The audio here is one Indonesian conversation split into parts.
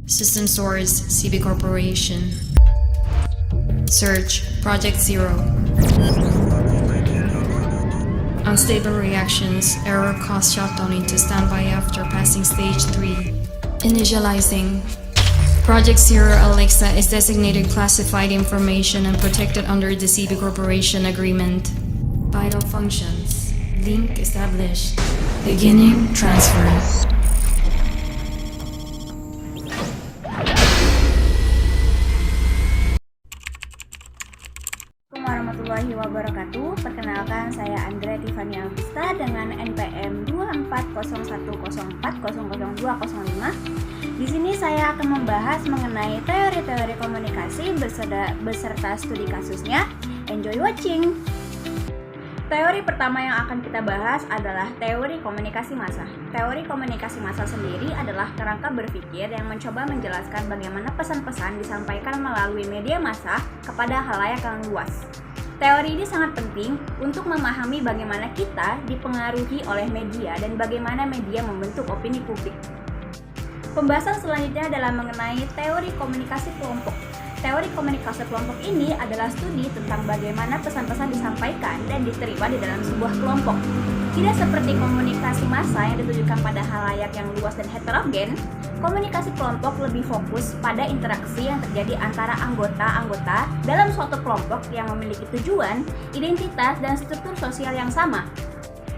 System source, CB Corporation. Search, Project Zero. Unstable reactions, error cause shutdown into standby after passing stage 3. Initializing. Project Zero Alexa is designated classified information and protected under the CB Corporation agreement. Vital functions. Link established. Beginning transfer. Warahmatullahi wabarakatuh. Perkenalkan, saya Andrea Tiffany Augusta dengan NPM 240104000205. Di sini saya akan membahas mengenai teori-teori komunikasi beserta studi kasusnya. Enjoy watching. Teori pertama yang akan kita bahas adalah teori komunikasi massa. Teori komunikasi massa sendiri adalah kerangka berpikir yang mencoba menjelaskan bagaimana pesan-pesan disampaikan melalui media massa kepada khalayak yang luas. Teori ini sangat penting untuk memahami bagaimana kita dipengaruhi oleh media dan bagaimana media membentuk opini publik. Pembahasan selanjutnya adalah mengenai teori komunikasi kelompok. Teori komunikasi kelompok ini adalah studi tentang bagaimana pesan-pesan disampaikan dan diterima di dalam sebuah kelompok. Tidak seperti komunikasi massa yang ditujukan pada khalayak yang luas dan heterogen, komunikasi kelompok lebih fokus pada interaksi yang terjadi antara anggota-anggota dalam suatu kelompok yang memiliki tujuan, identitas, dan struktur sosial yang sama.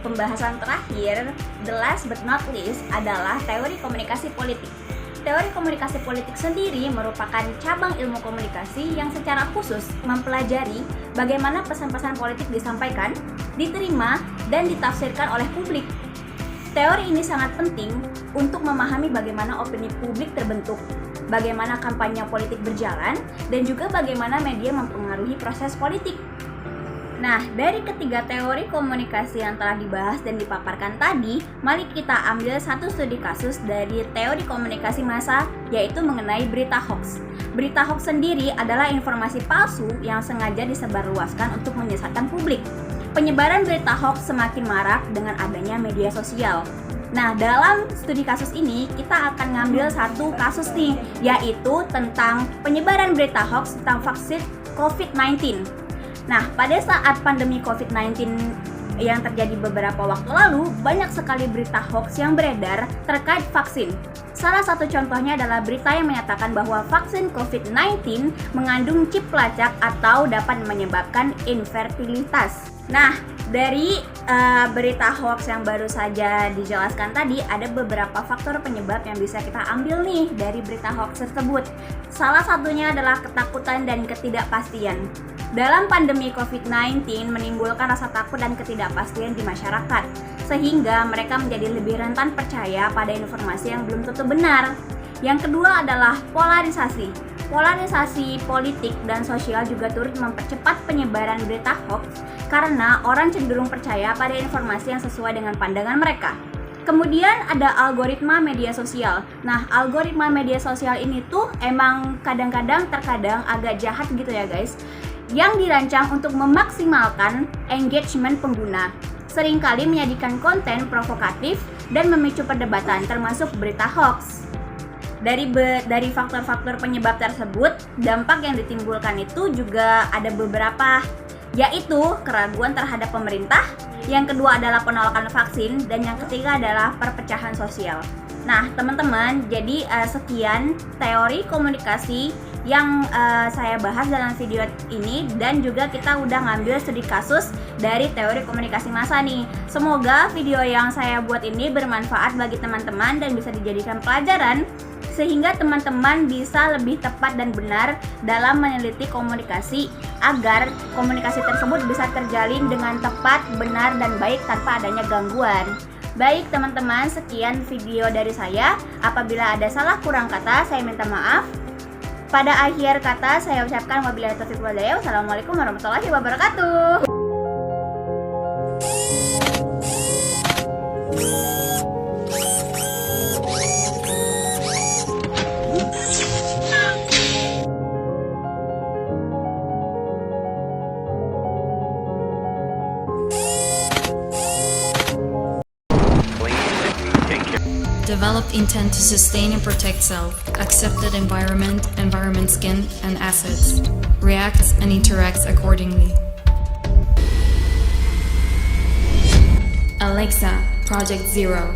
Pembahasan terakhir, the last but not least, adalah teori komunikasi politik. Teori komunikasi politik sendiri merupakan cabang ilmu komunikasi yang secara khusus mempelajari bagaimana pesan-pesan politik disampaikan, diterima, dan ditafsirkan oleh publik. Teori ini sangat penting untuk memahami bagaimana opini publik terbentuk, bagaimana kampanye politik berjalan, dan juga bagaimana media mempengaruhi proses politik. Nah, dari ketiga teori komunikasi yang telah dibahas dan dipaparkan tadi, mari kita ambil satu studi kasus dari teori komunikasi massa, yaitu mengenai berita hoax. Berita hoax sendiri adalah informasi palsu yang sengaja disebarluaskan untuk menyesatkan publik. Penyebaran berita hoax semakin marak dengan adanya media sosial. Nah, dalam studi kasus ini kita akan ngambil satu kasus nih, yaitu tentang penyebaran berita hoax tentang vaksin COVID-19. Nah, pada saat pandemi COVID-19 yang terjadi beberapa waktu lalu, banyak sekali berita hoax yang beredar terkait vaksin. Salah satu contohnya adalah berita yang menyatakan bahwa vaksin COVID-19 mengandung chip pelacak atau dapat menyebabkan infertilitas. Nah, dari berita hoax yang baru saja dijelaskan tadi, ada beberapa faktor penyebab yang bisa kita ambil nih dari berita hoax tersebut. Salah satunya adalah ketakutan dan ketidakpastian. Dalam pandemi COVID-19 menimbulkan rasa takut dan ketidakpastian di masyarakat, sehingga mereka menjadi lebih rentan percaya pada informasi yang belum tentu benar. Yang kedua adalah polarisasi. Polarisasi politik dan sosial juga turut mempercepat penyebaran berita hoax karena orang cenderung percaya pada informasi yang sesuai dengan pandangan mereka. Kemudian ada algoritma media sosial. Nah, algoritma media sosial ini tuh emang terkadang agak jahat gitu ya guys, yang dirancang untuk memaksimalkan engagement pengguna. Seringkali menyajikan konten provokatif dan memicu perdebatan, termasuk berita hoax. Dari faktor-faktor penyebab tersebut, dampak yang ditimbulkan itu juga ada beberapa, yaitu keraguan terhadap pemerintah, yang kedua adalah penolakan vaksin, dan yang ketiga adalah perpecahan sosial. Nah, teman-teman, jadi sekian teori komunikasi yang saya bahas dalam video ini, dan juga kita udah ngambil studi kasus dari teori komunikasi massa nih. Semoga video yang saya buat ini bermanfaat bagi teman-teman dan bisa dijadikan pelajaran sehingga teman-teman bisa lebih tepat dan benar dalam meneliti komunikasi agar komunikasi tersebut bisa terjalin dengan tepat, benar, dan baik tanpa adanya gangguan. Baik teman-teman, sekian video dari saya. Apabila ada salah kurang kata, saya minta maaf. Pada akhir kata saya ucapkan wabillahi taufiq wal hidayah. Wassalamualaikum warahmatullahi wabarakatuh. Developed intent to sustain and protect self, accepted environment, skin, and assets. Reacts and interacts accordingly. Alexa, Project Zero.